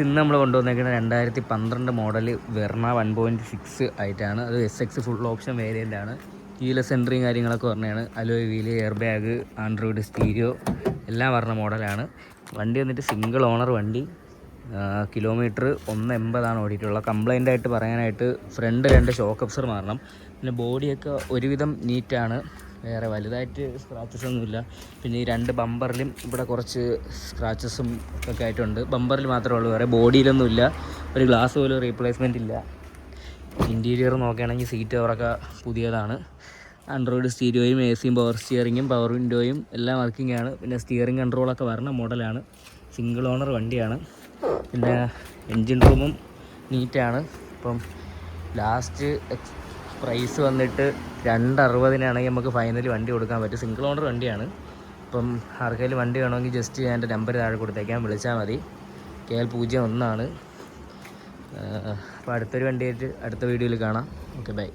ഇന്ന് നമ്മൾ കൊണ്ടുവന്നേക്കുന്നത് 2012 model Verna 1.6 ആയിട്ടാണ്. അത് SX ഫുൾ ഓപ്ഷൻ വേരിയൻ്റ് ആണ്. കീലെസ് എൻട്രിയും കാര്യങ്ങളൊക്കെ പറഞ്ഞാണ്. Alloy wheel, air bag, Android stereo എല്ലാം പറഞ്ഞ മോഡലാണ്. വണ്ടി വന്നിട്ട് സിംഗിൾ ഓണർ വണ്ടി. കിലോമീറ്റർ 180 ഓടിയിട്ടുള്ളത്. കംപ്ലൈൻ്റ് ആയിട്ട് പറയാനായിട്ട് ഫ്രണ്ട് 2 ഷോക്ക് അബ്സർ മാറണം. പിന്നെ ബോഡിയൊക്കെ ഒരുവിധം നീറ്റാണ്, വേറെ വലുതായിട്ട് സ്ക്രാച്ചസ് ഒന്നുമില്ല. പിന്നെ ഈ 2 ബമ്പറിലും ഇവിടെ കുറച്ച് സ്ക്രാച്ചസും ഒക്കെ ആയിട്ടുണ്ട്. ബമ്പറിൽ മാത്രമേ ഉള്ളൂ, വേറെ ബോഡിയിലൊന്നുമില്ല. ഒരു ഗ്ലാസ് പോലും റീപ്ലേസ്മെൻ്റ് ഇല്ല. ഇൻറ്റീരിയർ നോക്കുകയാണെങ്കിൽ സീറ്റ് കവറൊക്കെ പുതിയതാണ്. ആൻഡ്രോയിഡ് സ്റ്റീരിയോയും AC പവർ സ്റ്റിയറിങ്ങും പവർ വിൻഡോയും എല്ലാം വർക്കിംഗ് ആണ്. പിന്നെ സ്റ്റിയറിംഗ് കൺട്രോളൊക്കെ വരുന്ന മോഡലാണ്. സിംഗിൾ ഓണർ വണ്ടിയാണ്. പിന്നെ എൻജിൻ റൂമും നീറ്റാണ്. ഇപ്പം ലാസ്റ്റ് പ്രൈസ് വന്നിട്ട് 260-നാണെങ്കിൽ നമുക്ക് ഫൈനലി വണ്ടി കൊടുക്കാൻ പറ്റും. സിംഗിൾ ഓണർ വണ്ടിയാണ്. ഇപ്പം ആർക്കെങ്കിലും വണ്ടി വേണമെങ്കിൽ ജസ്റ്റ് ഞാൻ എൻ്റെ നമ്പർ താഴെ കൊടുത്തേക്കാം, വിളിച്ചാൽ മതി. KL01 ആണ്. അപ്പോൾ അടുത്തൊരു വണ്ടിയായിട്ട് അടുത്ത വീഡിയോയിൽ കാണാം. Okay, by.